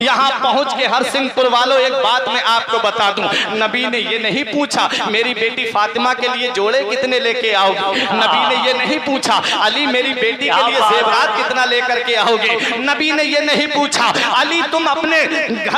यहाँ पहुंच के हरसिंहपुर वालों एक बात मैं आपको बता दूं, नबी ने ये नहीं पूछा मेरी बेटी फातिमा के लिए जोड़े कितने लेके आओगे, नबी ने ये नहीं पूछा अली मेरी बेटी के लिए जेवरात कितना लेकर के आओगे, नबी ने ये नहीं पूछा अली तुम अपने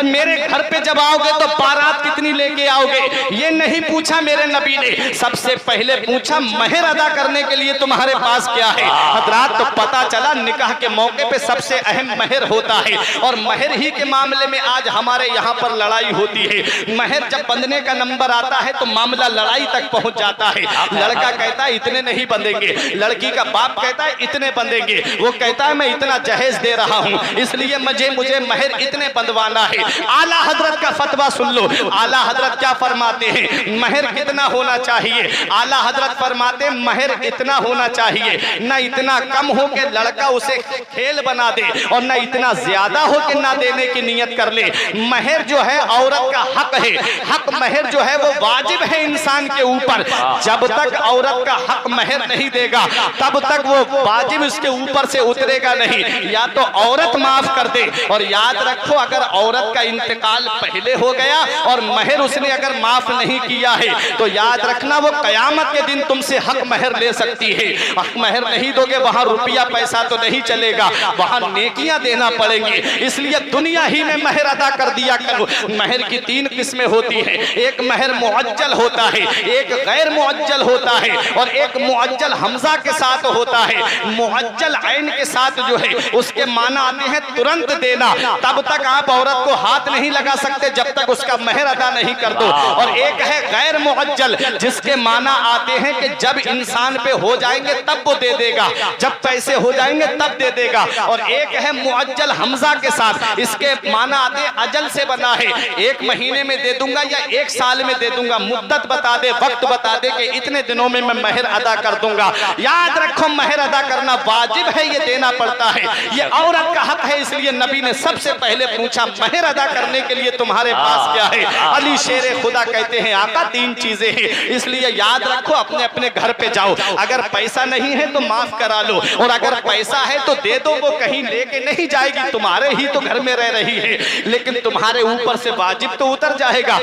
मेरे घर पे जब आओगे तो बारात कितनी लेके आओगे, ये नहीं पूछा मेरे नबी ने। सबसे पहले पूछा महर अदा करने के लिए तुम्हारे पास क्या है। हजरात, तो पता चला निकाह के मौके पे सबसे अहम महर होता है और महर ही के मामले में आज हमारे यहाँ पर लड़ाई होती है। महर जब बंधने का नंबर आता है तो मामला लड़ाई तक पहुंच जाता है। लड़का कहता है इतने नहीं बंधेंगे, लड़की का बाप कहता है इतने बंधेंगे, वो कहता है मैं इतना जहेज दे रहा हूँ इसलिए मुझे महर इतने बंधवाना है। आला हजरत का फतवा सुन लो, आला हजरत क्या फरमाते हैं महर कितना होना चाहिए। आला हजरत फरमाते महर इतना होना चाहिए, न इतना कम हो के लड़का उसे खेल बना दे और न इतना ज्यादा हो के ना देने की नियत कर ले। महर जो है औरत का हक है, हक महर जो है वो वाजिब है इंसान के ऊपर। जब तक औरत का हक महर नहीं देगा तब तक वो वाजिब उसके ऊपर से उतरेगा नहीं। या तो औरत माफ कर दे, और याद रखो अगर औरत का इंतकाल पहले हो गया और महर उसने अगर माफ नहीं किया है तो याद रखना वो कयामत के दिन तुमसे हक महर ले सकती है। हक महर नहीं दोगे वहां रुपया पैसा तो नहीं चलेगा, वहां नेकियां देना पड़ेंगे। इसलिए दुनिया ही में महर अदा कर दिया करो। महर की 3 किस्में होती है, एक महर मुअज्जल होता है, एक गैर मुअज्जल होता है और एक मुअज्जल हमजा के साथ होता है। मुअज्जल ऐन के साथ जो है उसके माना आते हैं तुरंत देना, तब तक आप औरत को हाथ नहीं लगा सकते जब तक उसका महर अदा नहीं कर दो। और एक है गैर मुअज्जल जिसके माना आते हैं कि जब इंसान पे हो जाएंगे तब वो दे देगा, जब पैसे हो जाएंगे तब दे देगा। और एक है मुअज्जल हमजा के साथ, इसके माना आते अजल से बना है, 1 महीने में दे दूंगा या 1 साल में दे दूंगा, मुद्दत बता दे, वक्त बता दे कि इतने दिनों में मैं महर अदा कर दूंगा। याद रखो महर अदा करना वाजिब है, ये देना पड़ता है, ये औरत का हक है। इसलिए नबी ने सबसे पहले पूछा महर अदा करने के लिए तुम्हारे पास क्या है। अली शेरे खुदा कहते हैं आका 3 चीजें हैं, इसलिए याद रखो अपने अपने घर पे जाओ, अगर पैसा नहीं है तो माफ करा लो और अगर पैसा है तो दे दो, वो कहीं लेके नहीं जाएगी, तुम्हारे ही तो घर में रह रही है, लेकिन तुम्हारे ऊपर से वाजिब तो उतर जाएगा।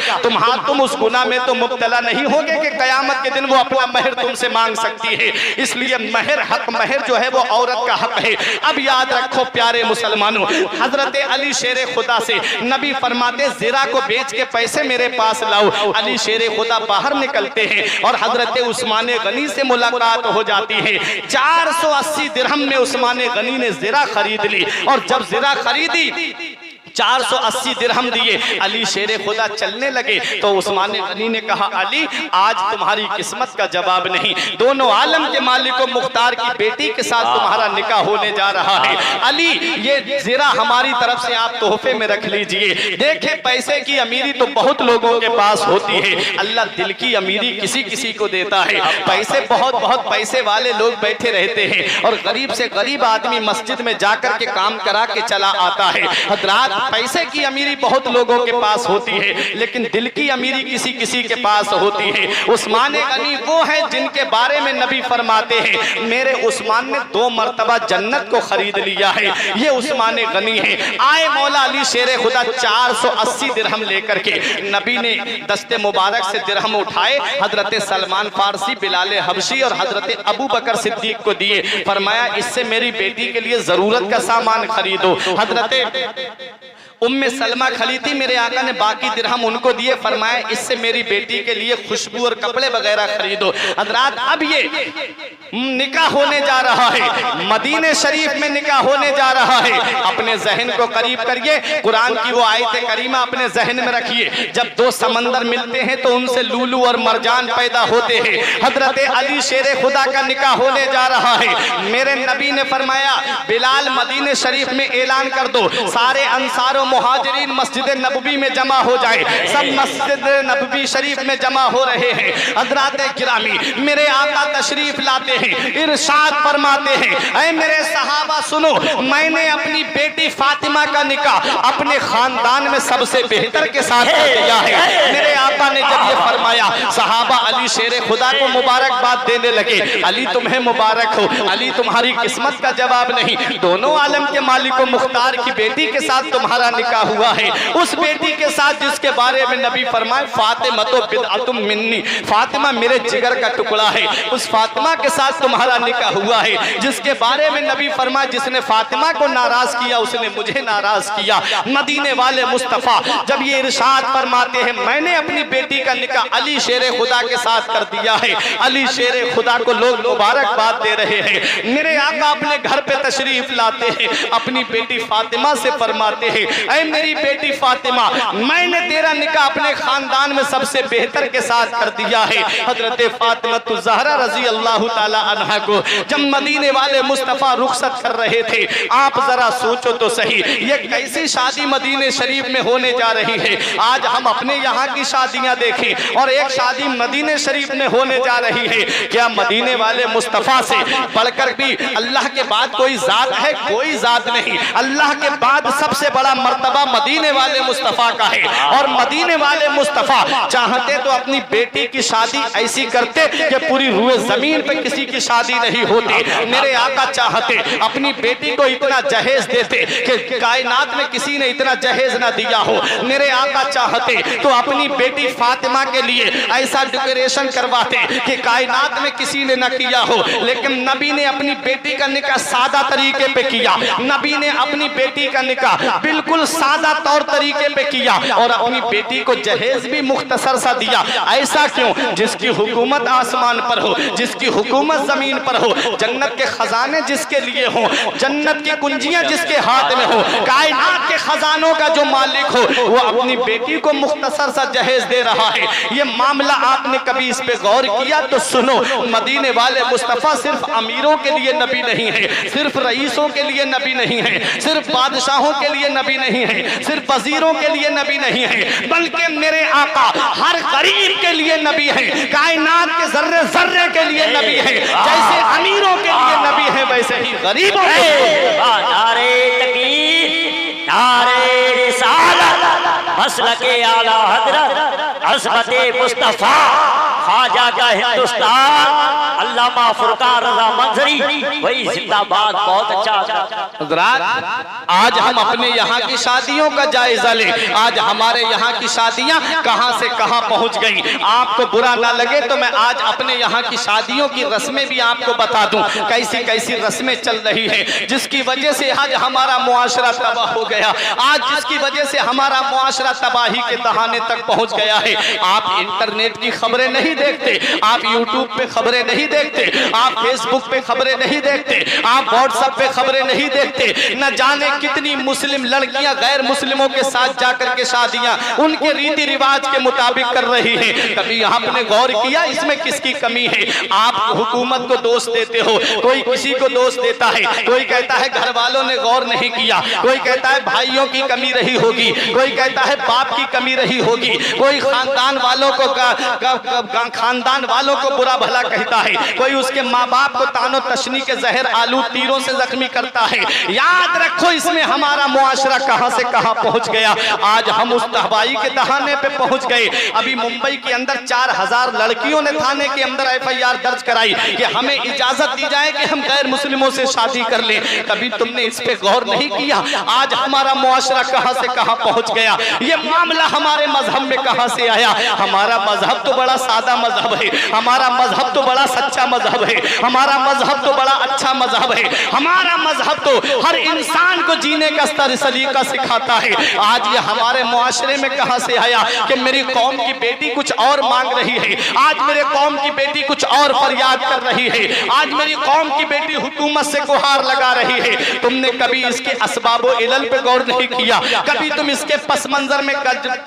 तुम उस गुनाह में तो मुब्तला नहीं होगे कि कयामत के दिन वो अपना महर तुमसे मांग सकती है। इसलिए महर हक महर जो है वो औरत का हक है। अब याद रखो प्यारे मुसलमानों, हजरत अली शेरे खुदा से नबी फरमाते ज़िरा को बेच के पैसे मेरे पास लाओ। अली शेरे खुदा बाहर निकलते हैं और हजरत उस्मान गनी से मुलाकात हो जाती है। 480 दिरहम में उस्मान गनी ने ज़िरा खरीद ली और जब ज़िरा खरीदी 480 दिरहम दिए, अली शेरे खुदा चलने लगे तो उस्मान गनी ने कहा अली आज तुम्हारी किस्मत का जवाब नहीं, दोनों आलम के मालिक व मुख्तार की बेटी के साथ तुम्हारा निकाह होने जा रहा है। अली ये ज़िरा हमारी तरफ से आप तोहफे में रख लीजिए। देखे पैसे की अमीरी तो बहुत लोगों के पास होती है, अल्लाह दिल की अमीरी किसी किसी को देता है। पैसे बहुत पैसे वाले लोग बैठे रहते हैं और गरीब से गरीब आदमी मस्जिद में जाकर के काम करा के चला आता है। हजरात पैसे की अमीरी बहुत लोगों के पास होती है लेकिन दिल की अमीरी किसी किसी के पास होती है। उस्मान गनी वो है जिनके बारे में नबी फरमाते हैं मेरे उस्मान ने 2 मरतबा जन्नत को खरीद लिया है, ये उस्मान गनी है। आए मौला अली शेरे खुदा 480 दिरहम लेकर के नबी ने दस्ते मुबारक से दिरहम उठाए, हजरत सलमान फारसी, बिलाल हबशी और हजरत अबू बकर सिद्दीक को दिए। फरमाया इससे मेरी बेटी के लिए जरूरत का सामान खरीदो। हजरत उम्मे सलमा खरीदी, मेरे आका ने बाकी दिरहम उनको दिए। फरमाया इससे मेरी बेटी के लिए खुशबू और कपड़े वगैरह खरीदो। हजरात अब ये निकाह होने जा रहा है, मदीने शरीफ में निकाह होने जा रहा है। अपने जहन को करीब करिए, कुरान की वो आयत करीमा अपने जहन में रखिए। जब 2 समंदर मिलते हैं तो उनसे लूलू और मरजान पैदा होते हैं। हजरत अली शेरे खुदा का निकाह होने जा रहा है। मेरे नबी ने फरमाया बिलाल मदीने शरीफ में ऐलान कर दो, सारे अंसार मुहाजिरीन मस्जिद नबवी में जमा हो जाए। सब मस्जिद नबवी शरीफ में जमा हो रहे हैं। हजरात गिरामी मेरे आका तशरीफ लाते हैं, इरशाद फरमाते हैं ऐ मेरे सहाबा सुनो, मैंने अपनी बेटी फातिमा का निकाह अपने खानदान में सबसे बेहतर के साथ कर दिया है। मेरे आका ने जब ये फरमाया सहाबा अली शेरे खुदा को मुबारकबाद देने लगे। अली तुम्हें मुबारक हो, अली तुम्हारी किस्मत का जवाब नहीं, दोनों आलम के मालिक व मुख्तार की बेटी के साथ तुम्हारा निकाह हुआ है, उस बेटी के साथ जिसके बारे में नबी फरमाए फातिमा तो बिदअतुम मिन्नी, फातिमा मेरे जिगर का टुकड़ा है, उस फातिमा के साथ तुम्हारा निकाह हुआ है, जिसके बारे में नबी फरमाए जिसने फातिमा को नाराज किया उसने मुझे नाराज किया। मदीने वाले मुस्तफा जब ये इरशाद फरमाते हैं मैंने अपनी बेटी का निकाह अली शेरे खुदा के साथ कर दिया है, अली शेरे खुदा को लोग मुबारकबाद दे रहे हैं। मेरे आका अपने घर पे तशरीफ लाते हैं, अपनी बेटी फातिमा से फरमाते हैं ऐ मेरी बेटी फातिमा मैंने तेरा निकाह अपने खानदान में सबसे बेहतर के साथ कर दिया है। हजरत फातिमा तो ज़हरा रजी अल्लाह ताला अन्हा को जब मदीने वाले मुस्तफा रुखसत कर रहे थे, आप जरा सोचो तो सही ये कैसी शादी मदीने शरीफ में होने जा रही है। आज हम अपने यहाँ की शादियां देखें और एक शादी मदीने शरीफ में होने जा रही है। क्या मदीने वाले मुस्तफा से बढ़कर भी अल्लाह के बाद कोई जात है? कोई जात नहीं। अल्लाह के बाद सबसे बड़ा मर्तबा मदीने वाले मुस्तफा का है। और मदीने वाले मुस्तफा चाहते तो अपनी बेटी की शादी ऐसी करते कि पूरी रूए जमीन पे किसी की शादी नहीं होती। मेरे आका चाहते अपनी बेटी को इतना जहेज देते कि कायनात में किसी ने इतना जहेज ना दिया हो। मेरे आका चाहते तो अपनी बेटी फातिमा के लिए ऐसा डेकोरेशन करवाते कि कायनात में किसी ने न किया हो। लेकिन नबी ने अपनी बेटी का निकाह सादा तरीके पे किया, नबी ने अपनी बेटी का निकाह बिल्कुल सादा तौर तरीके पे किया और अपनी बेटी को जहेज भी मुख्तसर सा दिया। ऐसा क्यों? जिसकी हुकूमत आसमान पर हो, जिसकी हुकूमत जमीन पर हो, जन्नत के खजाने जिसके लिए हो, जन्नत की कुंजियां जिसके हाथ में हो, कायनात के खजानों का जो मालिक हो, वो अपनी बेटी को मुख्तसर सा जहेज दे रहा है। ये मामला आपने कभी इस पे गौर किया? तो सुनो, मदीने वाले मुस्तफा सिर्फ अमीरों के लिए नबी नहीं है, सिर्फ रईसों के लिए नबी नहीं है, सिर्फ बादशाहों के लिए नबी नहीं है, सिर्फ वजीरों के लिए नबी नहीं है, बल्कि मेरे आका हर गरीब के लिए नबी है, कायनात के जर्रे जर्रे के लिए नबी है। जैसे अमीरों के लिए नबी है वैसे ही गरीबों के लिए। नारे तकबीर, नारे रिसालत, मसलके आला हजरत अज़मते मुस्तफा ख्वाजा का हिंदुस्तान अल्लामा फुरकान रज़ा मंजरी वही जिंदाबाद। बहुत अच्छा हज़रात, आज हम अपने यहाँ की शादियों का जायजा लें। आज हमारे यहाँ की शादियाँ कहाँ से कहाँ पहुँच गई। आपको बुरा ना लगे तो मैं आज अपने यहाँ की शादियों की रस्में भी आपको बता दूं, कैसी कैसी रस्में चल रही हैं, जिसकी वजह से आज हमारा मुआशरा तबाह हो गया, आज जिसकी वजह से हमारा मुआशरा तबाही के दहाने तक पहुँच गया है। आप इंटरनेट की खबरें नहीं देखते, आप यूट्यूब पे खबरें नहीं देखते, आप फेसबुक पे खबरें नहीं देखते, आप व्हाट्सएप पे खबरें नहीं देखते। न जाने कितनी मुस्लिम लड़कियां गैर मुस्लिमों के साथ जाकर के शादियां उनके रीति रिवाज के मुताबिक कर रही हैं। कभी आपने गौर किया इसमें किसकी कमी है? आप हुकूमत को दोष देते हो, कोई किसी को दोष देता है, कोई कहता है घर वालों ने गौर नहीं किया, कोई कहता है भाइयों की कमी रही होगी, कोई कहता है बाप की कमी रही होगी, कोई खानदान वालों को बुरा भला कहता है, कोई उसके माँ बाप को तानो तशनी के जहर आलू तीरों से जख्मी करता है। याद रखो इसमें हमारा मुआशरा कहां से कहां पहुंच गया। आज हम उस तबाही के दहाने पे पहुंच गए। अभी मुंबई के अंदर 4000 लड़कियों ने थाने के अंदर FIR दर्ज कराई कि हमें इजाजत दी जाए कि हम गैर मुस्लिमों से शादी कर लें। कभी तुमने इस पे गौर नहीं किया? आज हमारा मुआशरा कहां से कहां पहुंच गया। ये मामला हमारे मजहब में कहां से आया? हमारा मजहब तो बड़ा सादा मजहब है, हमारा मजहब तो बड़ा सच्चा मजहब है, हमारा मजहब तो बड़ा अच्छा मजहब है, हमारा मजहब तो हर इंसान को जीने का सलीका सिखाता है। आज ये हमारे मुआशरे में कहां से आया कि मेरी कौम की बेटी कुछ और मांग रही है, आज मेरे कौम की बेटी कुछ और फरियाद कर रही है, आज मेरी कौम की बेटी हुकूमत से गुहार लगा रही है। तुमने कभी इसके असबाब व इलल पे गौर नहीं किया? कभी तुम इसके पस मंजर में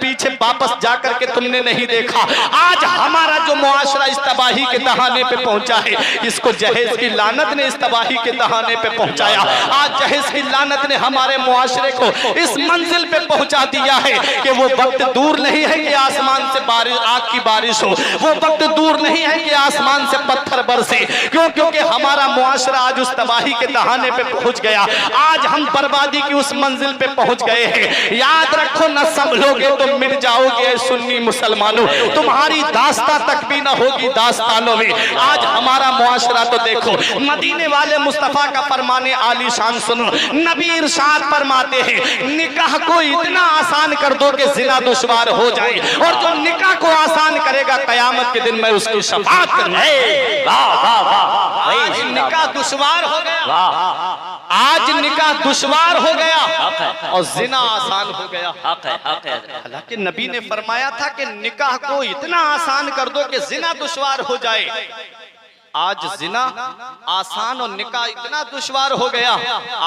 पीछे वापस जाकर के तुमने नहीं देखा? आज हमारा जो मुआशरा इस तबाही के दहाने पे पहुंचा है, इसको जहेज की लानत ने इस तबाही के दहाने पे पहुंचाया। आज जहेज की लानत ने हमारे मुआशरे को इस मंजिल पे पहुंचा दिया है कि वो वक्त दूर नहीं है कि आसमान से बारिश, आग की बारिश हो, वो वक्त दूर नहीं है कि आसमान से पत्थर बरसे। क्यों? क्योंकि हमारा मुआशरा आज उस तबाही के दहाने पे पहुंच गया। आज हम बर्बादी की उस मंजिल पे पहुंच गए हैं। याद रखो, न संभलोगे तो मिट जाओगे सुन्नी मुसलमानों। तुम्हारी दास्तां तक भी ना होगी दास्तानों में। आज हमारा मुआशरा तो देखो, मदीने वाले मुस्तफा का फरमाने आली शान सुनो। नबी इरशाद फरमाते हैं निकाह को इतना आसान कर दो कि जिना दुश्वार हो जाए, और जो निकाह को आसान करेगा कयामत के दिन मैं उसकी शफाअत करूंगा। आज निकाह दुश्वार हो गया, आज निकाह दुश्वार हो गया और जिना आसान हो गया। हालांकि नबी ने फरमाया था कि निकाह को इतना आसान कर दो कि जिना दुश्वार हो जाए। आज जिना आसान और निकाह इतना दुश्वार हो गया।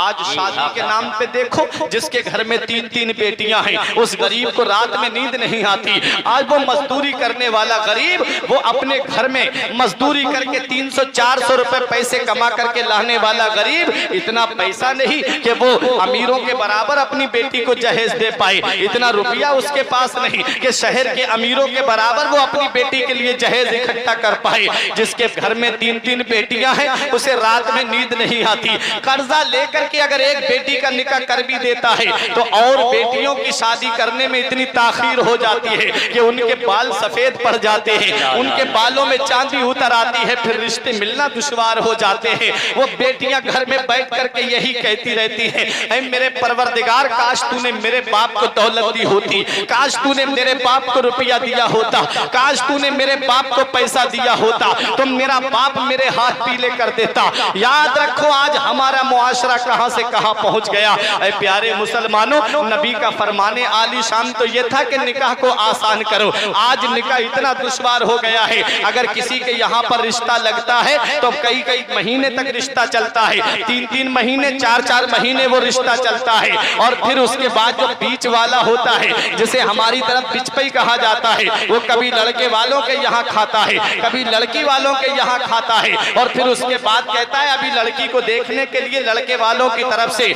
आज शादी के नाम पे देखो, जिसके घर में 3-3 बेटियां हैं, उस गरीब को रात में नींद नहीं आती। आज वो मजदूरी करने वाला गरीब, वो अपने घर में मजदूरी करके 300-400 रुपए पैसे कमा करके लाने वाला गरीब, इतना पैसा नहीं कि वो अमीरों के बराबर अपनी बेटी को जहेज दे पाए। इतना रुपया उसके पास नहीं कि शहर के अमीरों के बराबर वो अपनी बेटी के लिए जहेज इकट्ठा कर पाए। जिसके घर में 3-3 बेटियां हैं, उसे रात में नींद नहीं आती। कर्जा लेकर के अगर एक बेटी का निकाह कर भी देता है तो और बेटियों की शादी करने में इतनी ताखीर हो जाती है कि उनके बाल सफेद पड़ जाते हैं, उनके बालों में चांदी उतर आती है, फिर रिश्ते मिलना दुश्वार हो जाते हैं। वो बेटियां घर में बैठ करके यही कहती रहती हैं, ऐ मेरे परवरदिगार, काश तूने मेरे बाप को दौलत दी होती, काश तूने मेरे बाप को रुपया दिया होता, काश तूने मेरे बाप को पैसा दिया होता तो मेरा बाप मेरे हाथ पीले कर देता। याद रखो आज हमारा मुआशरा कहां से कहां पहुंच गया। ऐ प्यारे मुसलमानों, नबी का फरमाने आली शान तो यह था कि निकाह को आसान करो। आज निकाह इतना दुश्वार हो गया है, अगर किसी के यहाँ पर रिश्ता लगता है तो कई महीने तक रिश्ता चलता है, 3-3 महीने 4-4 महीने वो रिश्ता चलता है। और फिर उसके बाद जो बीच वाला होता है, जिसे हमारी तरफ बिचपई कहा जाता है, वो कभी लड़के वालों के यहाँ खाता है, कभी लड़की वालों के यहाँ खाता है, और फिर उसके बाद कहता है अभी लड़की को देखने के लिए लड़के वालों की तरफ से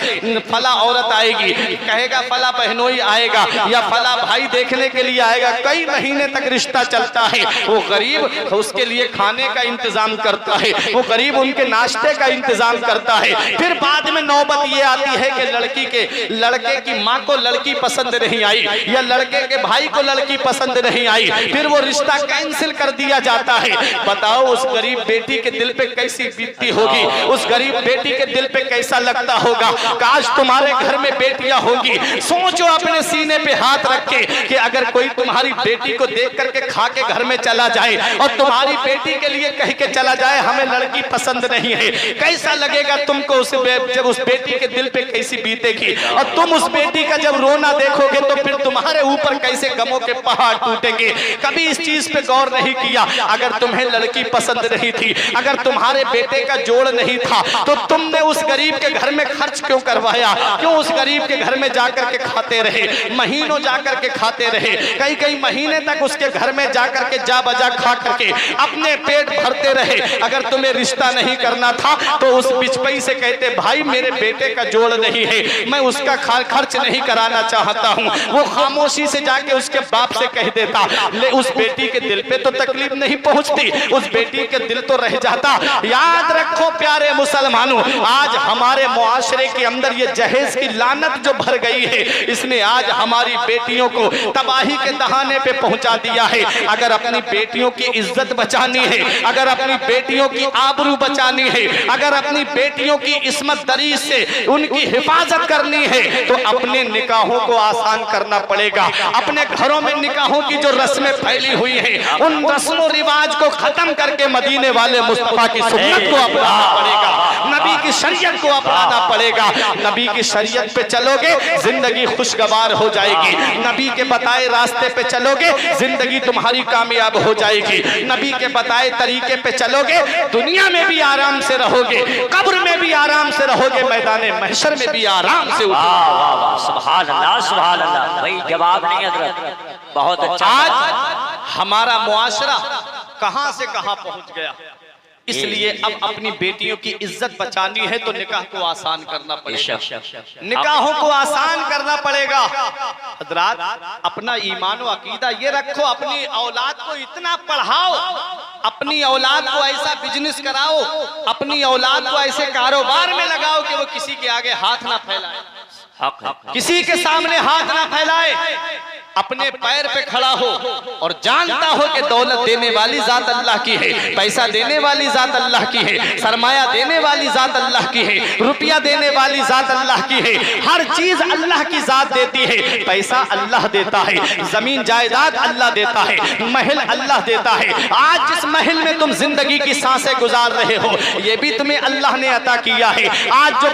फला औरत आएगी, कहेगा फला बहनोई आएगा या फला भाई देखने के लिए आएगा। कई महीने तक रिश्ता चलता है। वो गरीब उसके लिए खाने का इंतजाम करता है, वो गरीब उनके नाश्ते का इंतजाम करता है। फिर बाद में नौबत ये आती है कि लड़के की माँ को लड़की पसंद नहीं आई या लड़के के भाई को लड़की पसंद नहीं आई, फिर वो रिश्ता कैंसिल कर दिया जाता है। बताओ उस गरीब बेटी के दिल पे कैसी बीतती होगी, उस गरीब बेटी के दिल पे कैसा लगता होगा। काश तुम्हारे घर में बेटियां होंगी, सोचो अपने सीने पे हाथ रख के कि अगर कोई तुम्हारी बेटी को देख करके खा के घर में चला जाए और तुम्हारी बेटी के लिए कह के चला जाए हमें लड़की पसंद नहीं है, कैसा लगेगा तुमको। जब उस बेटी के दिल पे कैसी बीतेगी, और तुम उस बेटी का जब रोना देखोगे तो फिर तुम्हारे ऊपर कैसे गमों के पहाड़ टूटेंगे। कभी इस चीज पे गौर नहीं किया। अगर तुम्हें लड़की पसंद नहीं थी, अगर तुम्हारे बेटे का जोड़ नहीं था, तो तुमने उस गरीब के घर में खर्च क्यों करवाया? क्यों उस गरीब के घर में जाकर के खाते रहे, महीनों जाकर के खाते रहे, कई महीने तक उसके घर में जाकर के जा बजा खा करके अपने पेट भरते रहे। अगर तुम्हें रिश्ता नहीं करना था तो उस बिचपई से कहते भाई मेरे बेटे का जोड़ नहीं है, मैं उसका खर्च नहीं कराना चाहता हूँ। वो खामोशी से जाके उसके बाप से कह देता, ले उस बेटी के दिल पे तो तकलीफ नहीं पहुंचती, उस बेटी के दिल तो रह जाता। याद रखो प्यारे मुसलमानों, आज हमारे मुआशरे के अंदर ये जहेज की लानत जो भर गई है, इसने आज हमारी बेटियों को तबाही के दहाने पे पहुंचा दिया है। अगर अपनी बेटियों की इज्जत बचानी है, अगर अपनी बेटियों की आबरू बचानी है, अगर अपनी बेटियों की इस्मत दरीज से उनकी हिफाजत करनी है तो अपने निकाहों को आसान करना पड़ेगा। अपने घरों में निकाहों की जो रस्में फैली हुई हैं, उन रस्मों रिवाज को खत्म करके मदीने वाले मुस्तफा की सुन्नत को अपनाना पड़ेगा, नबी की शरीयत को अपनाना पड़ेगा। नबी की शरीयत पे चलोगे जिंदगी खुशगवार हो जाएगी, नबी के बताए रास्ते पे चलोगे जिंदगी तुम्हारी कामयाब हो जाएगी, नबी के बताए तरीके पे चलोगे दुनिया में भी आराम से रहोगे, कब्र में भी आराम से रहोगे, मैदान महशर में भी आराम से उठोगे। सुभान अल्लाह, सुभान अल्लाह। भाई जवाब नहीं हजरत, बहुत अच्छा। आज हमारा मुआशरा कहां से कहां पहुंच गया। इसलिए अब अपनी बेटियों की इज्जत बचानी है तो निकाह को आसान करना पड़ेगा, निकाहों को आसान करना पड़ेगा। हजरात अपना ईमान व अकीदा ये रखो, अपनी औलाद को इतना पढ़ाओ, अपनी औलाद को ऐसा बिजनेस कराओ, अपनी औलाद को ऐसे कारोबार में लगाओ कि वो किसी के आगे हाथ ना फैलाए, किसी के सामने हाथ ना फैलाए। अपने पैर पे खड़ा हो और जानता हो कि दौलत देने वाली जात अल्लाह की है, पैसा देने वाली जात अल्लाह की है, सरमाया देने वाली जात अल्लाह की है, रुपया देने वाली जात अल्लाह की है, हर चीज अल्लाह की जात देती है। पैसा अल्लाह देता है, जमीन जायदाद अल्लाह देता है, महल अल्लाह देता है। आज जिस महल में तुम जिंदगी की सांसें गुजार रहे हो ये भी तुम्हें अल्लाह ने अता किया है। आज जो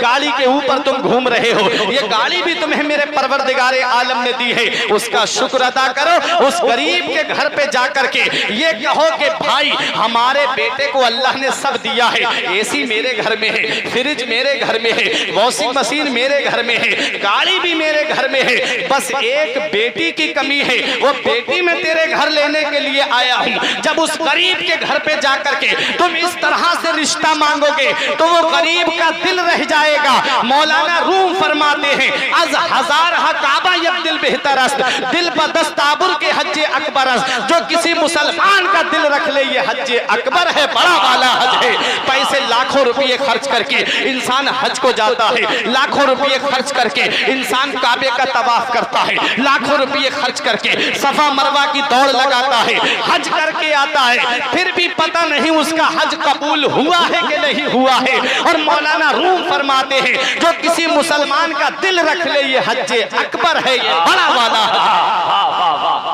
गाड़ी के ऊपर तुम घूम रहे हो ये गाड़ी भी तुम्हें मेरे परवरदिगार आलम ने दी है, उसका शुक्र अदा करो। उस गरीब के घर पे जाकर के ये कहो कि भाई हमारे बेटे को अल्लाह ने सब दिया है, एसी मेरे घर में है, फ्रिज मेरे घर में है, वॉशिंग मशीन मेरे घर में है, गाड़ी भी मेरे घर में है, बस एक बेटी की कमी है, वो बेटी मैं तेरे घर लेने के लिए आया हूं। जब उस गरीब के घर पे जाकर के तुम इस तरह से रिश्ता मांगोगे तो वो गरीब का दिल रह जाएगा। मौलाना रूम फरमाते हैं अज हजार काबा यब दिल बेहतर दिल बदस्ताबुर के हज्जे अकबर, जो किसी मुसलमान का दिल रख ले ये हज्जे अकबर है, बड़ा वाला हज है। पैसे लाखों रुपये खर्च करके इंसान हज को जाता है, लाखों रुपये खर्च करके इंसान काबे का तवाफ करता है, लाखों रुपये खर्च करके सफा मरवा की दौड़ लगाता है, हज करके आता है, फिर भी पता नहीं उसका हज कबूल हुआ है कि नहीं हुआ है। और मौलाना रूम फरमाते हैं जो किसी मुसलमान का दिल रख ले ये हज्जे अकबर है, ये बड़ा वाला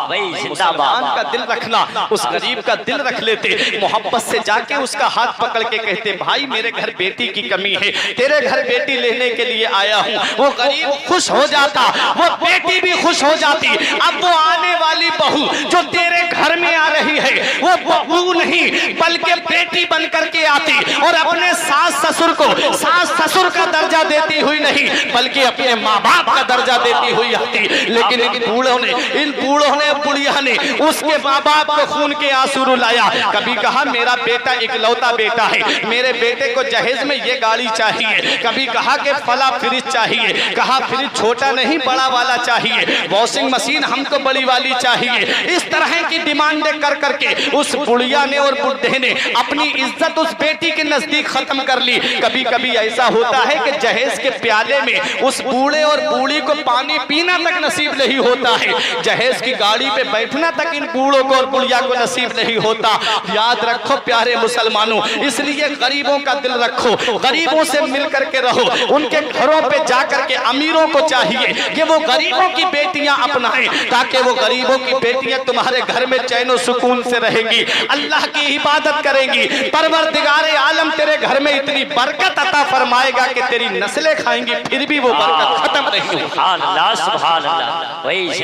मुसलमान का दिल रखना, उस गरीब का दिल रख लेते, मोहब्बत से जाके उसका हाथ पकड़ के कहते भाई मेरे घर बेटी की कमी है, तेरे घर बेटी लेने के लिए आया हूँ। वो गरीब खुश हो जाता, वो बेटी भी खुश हो जाती। अब वो आने वाली बहू जो तेरे घर में आ रही है वो बहू नहीं बल्कि बेटी बन करके आती और अपने सास ससुर को सास ससुर का दर्जा देती हुई नहीं बल्कि अपने माँ बाप का दर्जा देती हुई आती। लेकिन इन बूढ़ों ने बुढ़िया ने उसके माँ बाप को खून के आंसू रुलाया। कभी कहा मेरा बेटा इकलौता बेटा है, मेरे बेटे को जहेज में ये गाड़ी चाहिए, कभी कहा कि फला फ्रिज चाहिए, कहा फ्रिज छोटा नहीं बड़ा वाला चाहिए, वॉशिंग मशीन हमको बड़ी वाली चाहिए। इस तरह की डिमांडें कर करके उस बुढ़िया ने और बुढ़े ने अपनी इज्जत उस बेटी के नजदीक खत्म कर ली। कभी कभी ऐसा होता है कि जहेज के प्याले में उस बूढ़े और बूढ़ी को पानी पीना तक नसीब नहीं होता है, जहेज की गाड़ी पे बैठना तक इन बूढ़ों को और बुढ़िया को नसीब नहीं होता। याद रखो प्यारे मुसलमानों, इसलिए गरीबों का दिल रखो, गरीबों से मिल करके रहो। उनके घरों पे जाकर के अमीरों को चाहिए कि वो गरीबों की बेटियां अपनाएं ताकि वो गरीबों की बेटियां तुम्हारे घर में चैन और सुकून से रहेंगी, अल्लाह की इबादत करेंगी। परवरदिगार आलम तेरे घर में इतनी बरकत अता फरमाएगा कि तेरी नस्लें खाएंगी फिर भी वो बरकत खत्म नहीं होगी।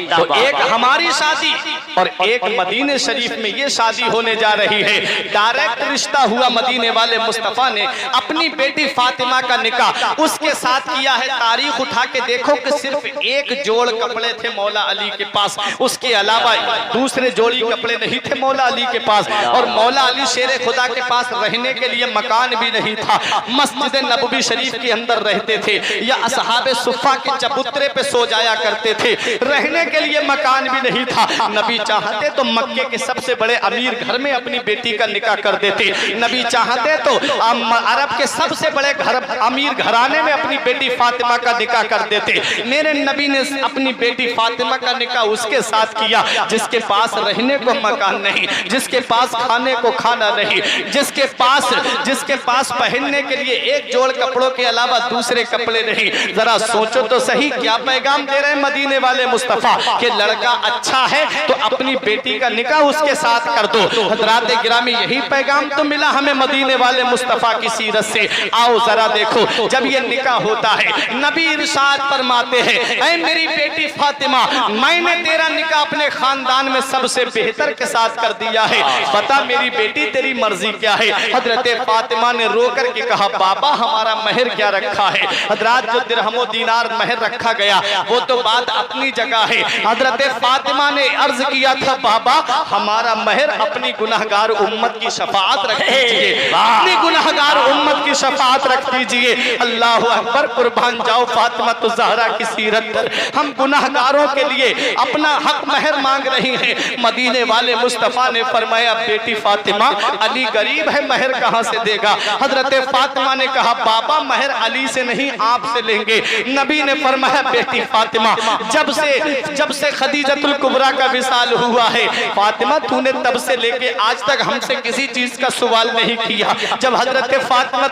तो एक हमारी शादी और एक मदीने शरीफ में ये शादी होने जा रही है। डायरेक्ट रिश्ता हुआ, मदीने वाले मुस्तफा ने अपनी बेटी फातिमा का निकाह उसके साथ किया है। तारीख उठा के देखो कि सिर्फ एक जोड़ कपड़े थे मौला अली के पास, उसके अलावा दूसरे जोड़ी कपड़े नहीं थे मौला अली के पास। और मौला अली शेरे खुदा के पास रहने के लिए मकान भी नहीं था, मस्जिद नबवी शरीफ के अंदर रहते थे या असहाबे सुफ़ा के चबूतरे पे सो जाया करते थे, रहने के लिए मकान भी नहीं था। नबी चाहते तो मक्के के सबसे बड़े अमीर घर में अपनी बेटी का निकाह कर देते, नबी चाहते तो अरब के सबसे बड़े अमीर घराने में अपनी बेटी फातिमा का निकाह कर देते। मेरे नबी ने अपनी बेटी फातिमा का निकाह उसके साथ किया जिसके पास रहने को मकान नहीं, जिसके पास खाने को खाना नहीं, जिसके पास पहनने के लिए एक जोड़ कपड़ों के अलावा दूसरे कपड़े नहीं। जरा सोचो तो सही क्या पैगाम दे रहे मदीने वाले मुस्तफा कि लड़का अच्छा है तो अपनी बेटी का निकाह उसके साथ कर दो। हजरात गिरामी यही पैगाम तो मिला हमें मदीने वाले मुस्तफा की सीरत से। आओ जरा देखो, जब ये निकाह होता है नबी इरशाद फरमाते हैं ऐ मेरी बेटी फातिमा, मैंने तेरा निकाह अपने खानदान में सबसे बेहतर के साथ कर दिया है, बता मेरी बेटी तेरी मर्जी क्या है। हजरत फातिमा ने रो कर के कहा बाबा हमारा महर क्या रखा है। हजरात जो दिरहमो दीनार महर रखा गया वो तो बात अपनी जगह है। हजरत फातिमा ने अर्ज किया था बाबा हमारा महर अपनी गुनाहगार उम्मत की शफाअत रख दीजिए, अपनी गुनाहगार उम्मत की शफाअत रख दीजिए। अल्लाह अकबर, कुर्बान जाओ फातिमा तो ज़हरा की सीरत पर। हम गुनाह गुनाहगारों के लिए अपना हक महर मांग रही हैं। मदीने वाले मुस्तफा ने फरमाया बेटी फातिमा अली गरीब है, महर कहां से देगा? हजरत फातिमा ने कहा बाबा महर अली से नहीं आपसे लेंगे। नबी ने फरमाया बेटी फातिमा जब से खदीजतुल कुबरा का विसाल हुआ है फातिमा तूने तब से लेके आज तक हमसे किसी चीज का सवाल नहीं किया। जब हजरत फातिमा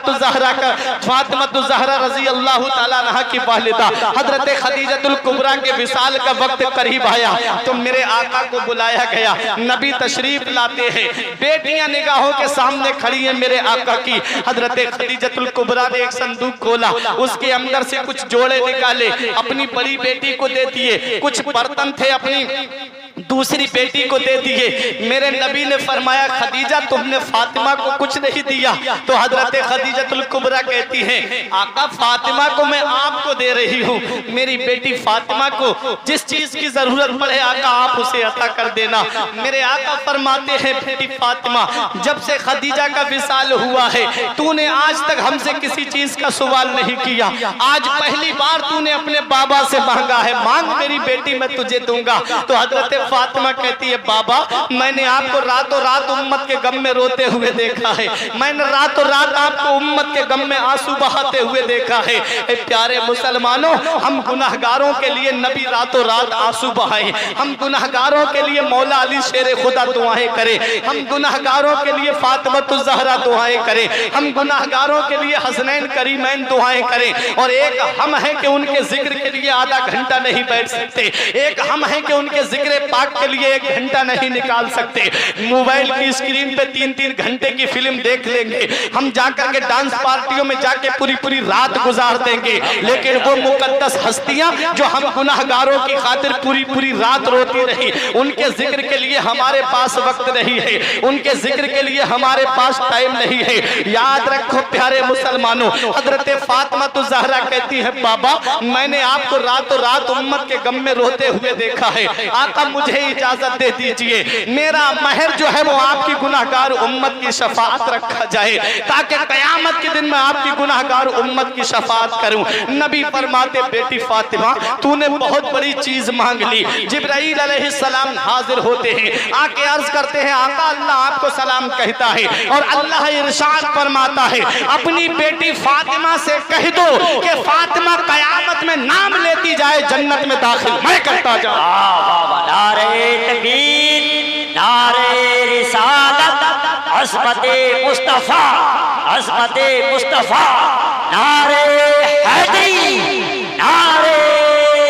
ज़हरा रजी अल्लाह ताला अन्हा की वालिदा हजरत खदीजतुल कुबरा के विसाल का वक्त करीब आया तो मेरे आका को बुलाया गया। नबी तशरीफ लाते हैं, बेटियां निगाहों के सामने खड़ी हैं मेरे आका की। हजरत खदीजतुल कुबरा ने एक संदूक खोला, उसके अंदर से कुछ जोड़े निकाले, अपनी बड़ी बेटी को दे दिए। कुछ बर्तन थे अपनी दूसरी बेटी को दे दिए। मेरे नबी ने फरमाया खदीजा तुमने फातिमा को कुछ नहीं दिया। तो हजरत खदीजतुल कुबरा कहती हैं आका फातिमा को मैं आपको दे रही हूँ, मेरी बेटी फातिमा को जिस चीज की जरूरत पड़े आका आप उसे अता कर देना। मेरे आका फरमाते हैं बेटी फातिमा जब से खदीजा का विसाल हुआ है तूने आज तक हमसे किसी चीज का सवाल नहीं किया, आज पहली बार तूने अपने बाबा से मांगा है, मांग मेरी बेटी मैं तुझे दूंगा। तो हजरत फातिमा कहती है बाबा मैंने आपको रातों रात उम्मत के गम में रोते हुए देखा है, मैंने रातों रात आपको उम्मत के गम में आंसू बहाते हुए देखा है। प्यारे मुसलमानों हम गुनाहगारों के लिए नबी रातों रात आंसू बहाए, हम गुनाहगारों के लिए मौला अली शेर खुदा दुआएं करें, हम गुनाहगारों के लिए फातिमा ज़हरा दुआएं करें, हम गुनाहगारों के लिए हसनैन करीमैन दुआएं करें। और एक हम हैं कि उनके जिक्र के लिए आधा घंटा नहीं बैठ सकते, एक हम हैं कि उनके जिक्र पाक के लिए 1 घंटा नहीं निकाल सकते। मोबाइल की स्क्रीन पे 3-3 घंटे की फिल्म देख लेंगे, हम जाकर के डांस पार्टियों में जाके पूरी रात गुजार देंगे, लेकिन वो मुकद्दस हस्तियां जो हम गुनाहगारों की खातिर पूरी रात रोती रही, उनके जिक्र के लिए हमारे पास वक्त नहीं है, उनके जिक्र के लिए हमारे पास टाइम नहीं है। याद रखो प्यारे मुसलमानों हजरत फातिमा ज़हरा कहती है बाबा मैंने आपको रातों रात उम्मत के गम में रोते हुए देखा है, आका मुझे इजाजत दे दीजिए मेरा महर जो है वो आपकी गुनाहगार उम्मत की शफाअत रखा जाए ताकि कयामत के दिन मैं आपकी गुनाहगार उम्मत की शफाअत करूं। नबी फरमाते बेटी फातिमा तूने बहुत बड़ी चीज मांग ली। जिब्राइल अलैहिस्सलाम हाजिर होते हैं, आके अर्ज करते हैं आका अल्लाह आपको सलाम कहता है और अल्लाह इरशाद फरमाता है अपनी बेटी फातिमा से कह दो कि फातिमा कयामत में नाम लेती जाए जन्नत में दाखिल मैं करता जाऊं। नारे तकबीर, नारे रिसालत, अस्मते मुस्तफा, अस्मते मुस्तफा, नारे हैदरी, नारे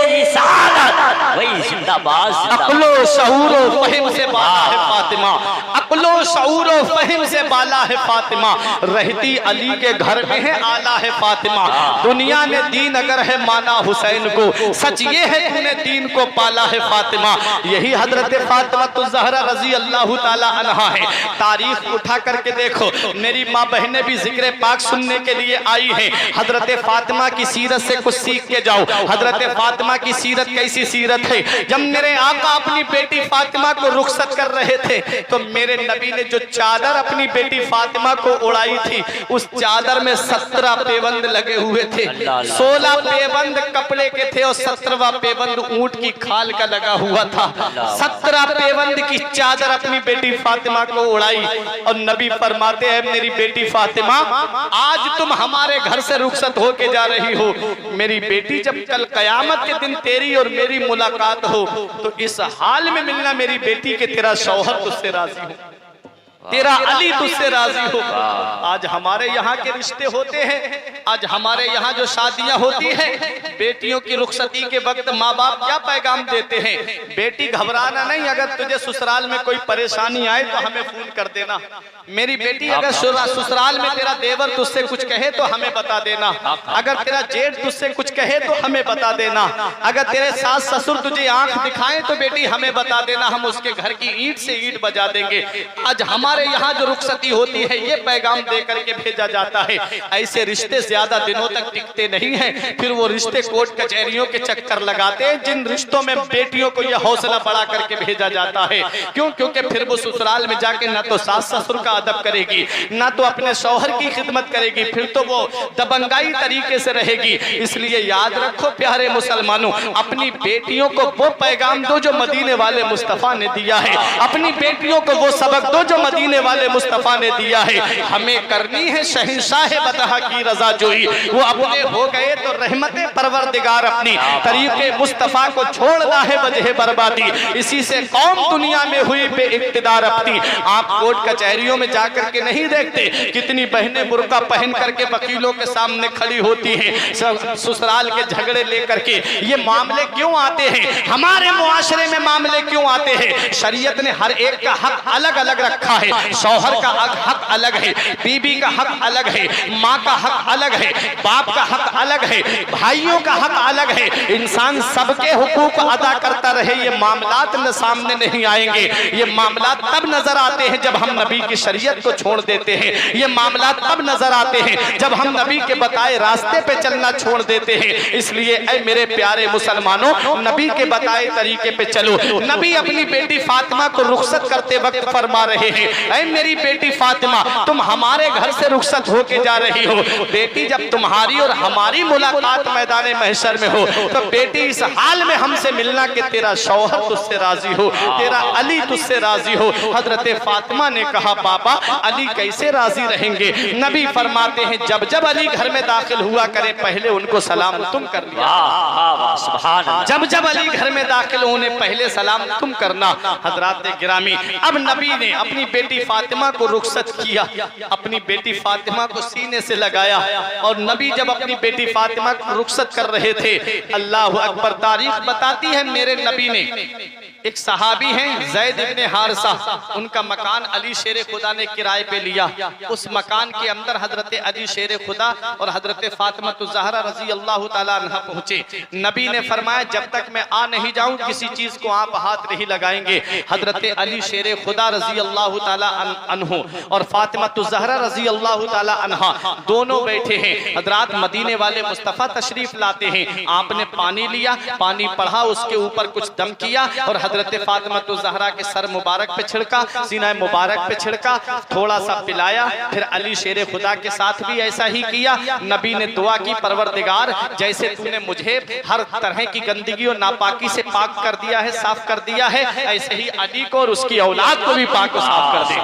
रिसालत, वही जिंदाबाद। अक्लो शऊर व फहिम से बाला है फातिमा, अक्लो शऊर व फहिम से बाला है फातिमा, रहती अली के घर में है आला है फातिमा। दुनिया ने दीन अगर है माना हुसैन को, सच ये है तूने दीन को पाला है फातिमा। यही हजरत फातिमा ज़हरा रजी अल्लाह ताला अन्हा है। तारीख उठा करके देखो, मेरी माँ बहनें भी जिक्र पाक सुनने के लिए आई हैं। हजरत फातिमा की सीरत से कुछ सीख के जाओ। हजरत फातिमा की सीरत कैसी सीरत है? जब मेरे आका अपनी बेटी फातिमा को रुखसत कर रहे थे तो मेरे नबी ने जो चादर अपनी बेटी फातिमा को उड़ाई थी उस चादर में 17 पेबंद लगे हुए थे। 16 पेबंद कपड़े के थे और 17वां पेबंद ऊंट की खाल का लगा हुआ था। 17 पेबंद की चादर अपनी बेटी फातिमा को उड़ाई और नबी फरमाते हैं मेरी बेटी फातिमा आज तुम हमारे घर से रुखसत होके जा रही हो। मेरी बेटी जब कल कयामत के दिन तेरी और मेरी मुलाकात हो तो इस हाल में मिलना मेरी बेटी के तेरा शौहर तुझसे राजी हो, तेरा अली तुझसे राजी हो। आज हमारे यहाँ के रिश्ते होते हैं, आज हमारे यहाँ जो शादियां होती हैं, बेटियों की रुखसती के वक्त माँ बाप क्या पैगाम देते हैं? बेटी घबराना नहीं, अगर तुझे ससुराल में कोई परेशानी आए तो हमें फोन कर देना। मेरी बेटी अगर ससुराल में तेरा देवर तुझसे कुछ कहे तो हमें बता देना, अगर तेरा जेठ तुझसे कुछ कहे तो हमें बता देना, अगर तेरे सास ससुर तुझे आंख दिखाएं तो बेटी हमें बता देना, हम उसके घर की ईंट से ईंट बजा देंगे। आज हमारे यहाँ जो रुखसती होती है ये पैगाम दे करके भेजा जाता है। ऐसे रिश्ते ज्यादा दिनों तक टिकते नहीं हैं। फिर वो रिश्ते कोर्ट कचहरियों के चक्कर लगाते हैं, जिन रिश्तों में बेटियों को यह हौसला बढ़ा करके भेजा जाता है। क्यों? क्योंकि फिर वो ससुराल में जाके ना तो सास ससुर का अदब करेगी, ना तो अपने शौहर की खिदमत करेगी, फिर तो वो दबंगाई तरीके से रहेगी। इसलिए याद रखो प्यारे मुसलमानों, अपनी बेटियों को वो पैगाम दो जो मदीने वाले मुस्तफा ने दिया है, अपनी बेटियों को वो सबक दो जो मदीने वाले मुस्तफा ने दिया है। हमें करनी है शहंशाह बतहा की रजा जोई। वो अपने हो गए तो रहमते परवरदिगार अपनी तरीके मुस्तफा को छोड़ना है वजह बर्बादी। इसी से कौम दुनिया में हुई पे इक्तिदार अपनी। आप कोर्ट कचहरियों में जाकर के नहीं देखते कितनी बहनें बुर्का पहन करके वकीलों के सामने खड़ी होती हैं ससुराल के झगड़े लेकर के। ये मामले क्यों आते हैं? हमारे मुआशरे में मामले क्यों आते हैं? शरीयत ने हर एक का हक अलग अलग रखा है। शौहर का हक अलग है, बीबी का हक अलग है, माँ का हक अलग है, बाप का हक अलग है, भाइयों का हक अलग है। इंसान सबके हुकूक अदा करता रहे, ये मामलात न सामने नहीं आएंगे। ये मामलात तब नजर आते हैं जब हम नबी की शरीयत को छोड़ देते हैं। ये मामलात तब नजर आते हैं जब हम नबी के बताए रास्ते पे चलना छोड़ देते हैं। इसलिए ऐ मेरे प्यारे मुसलमानों, नबी के बताए तरीके पे चलो। नबी अपनी बेटी फातिमा को रुखसत करते वक्त फरमा रहे हैं, ऐ मेरी बेटी फातिमा, तुम हमारे घर से रुखसत होके जा रही हो। बेटी, जब तुम्हारी और हमारी मुलाकात मैदान महशर में हो तो बेटी इस हाल में हमसे मिलना कि तेरा शौहर तुझसे राजी हो, तेरा अली तुझसे राजी हो। हजरत फातिमा ने कहा, बाबा अली कैसे राजी रहेंगे? नबी फरमाते हैं, जब जब अली घर में दाखिल हुआ करे पहले उनको सलाम तुम कर लिया। जब जब अली घर में दाखिल होने पहले सलाम तुम करना। हजरात गिरामी, अब नबी ने अपनी बेटी फातिमा को रुखसत किया, अपनी बेटी फातिमा को सीने से लगाया। और नबी जब अपनी बेटी फातिमा को रुखसत कर रहे थे, अल्लाह अकबर, तारीख बताती है मेरे नबी ने, एक सहाबी हैं ज़ैद इब्ने हारिसा, उनका मकान अली शेर खुदा ने किराए पे लिया। उस मकान के अंदर हजरत अली शेर खुदा और हजरत फातिमा ज़हरा रजी अल्लाह ताला अन्हा पहुंचे। नबी ने फरमाया, जब तक मैं आ नहीं जाऊं किसी चीज को आप हाथ नहीं लगाएंगे। हजरत अली शेर खुदा रजी अल्लाह ताला अन्हु और फातिमा ज़हरा रजी अल्लाह ताला अन्हा दोनों बैठे हैं। हजरात मदीने वाले मुस्तफ़ा तशरीफ लाते हैं। आपने पानी लिया, पानी पढ़ा, उसके ऊपर कुछ दम किया और हजरत फातिमा ज़हरा के सर मुबारक पे छिड़का, सीना मुबारक पे छिड़का, थोड़ा सा पिलाया। फिर अली शेर खुदा के साथ भी ऐसा ही किया। नबी ने दुआ की, परवरदिगार जैसे तूने मुझे हर तरह की गंदगी और नापाकी से पाक कर दिया है, साफ कर दिया है, ऐसे ही अली को और उसकी औलाद को भी पाक और साफ कर दे।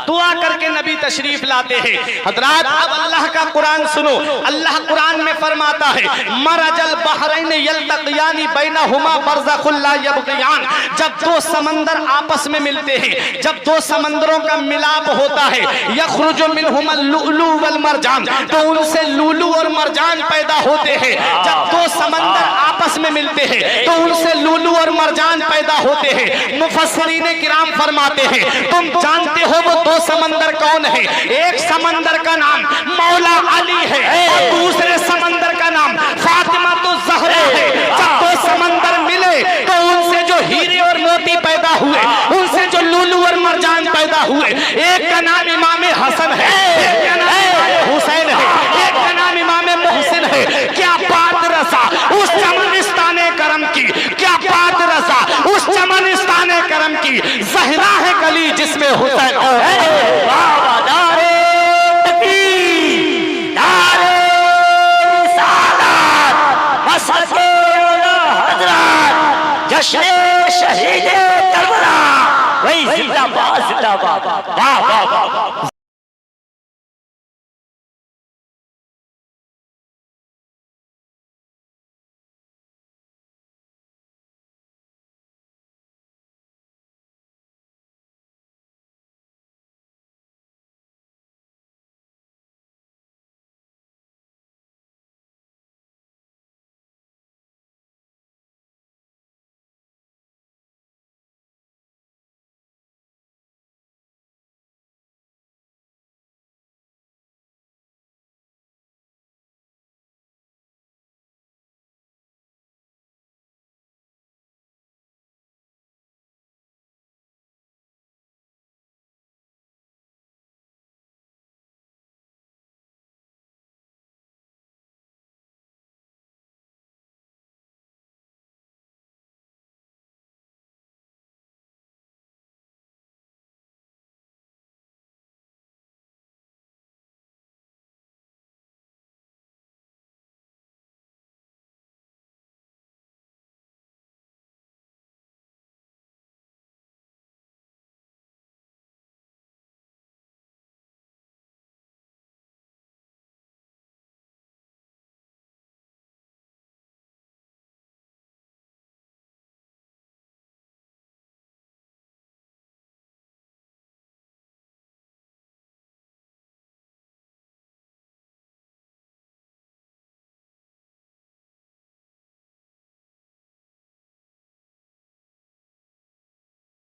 दुआ करके नबी तशरीफ लाते हैं। हजरात, अब अल्लाह का कुरान सुनो। अल्लाह कुरान में फरमाता है, मरजल बहरैन यल्तक़ियानी बैनहुमा बरज़खुन ला यबग़ियान। जब दो समंदर आपस में मिलते हैं, जब दो समंदरों का मिलाप होता है, यख़रुजु मिनहुमल लुअलु वल मरजान, तो उनसे लुलु और मरजान पैदा होते हैं। जब दो समंदर आपस में मिलते हैं तो उनसे लुलु और मरजान पैदा होते हैं। मुफस्सिरीन किराम फरमाते हैं, तुम जानते हो वो दो समंदर कौन है? एक समंदर का नाम मौला अली है और दूसरे समंदर का नाम फातिमा ज़हरा है। जब दो समंदर मिले तो उनसे जो हीरे और मोती पैदा हुए, उनसे जो लुलु और मरजान पैदा हुए, एक का नाम इमाम हसन है, एक का नाम इमाम हुसैन है, एक का नाम इमाम मोहसिन है। क्या बात रसा उस चमनिस्ताने करम की, क्या बात रसा उस चमनिस्ताने करम की। ज़हरा है कली जिसमें हुसैन शहीद करबला, वही जिंदाबाद जिंदाबाद। वाह वाह वाह।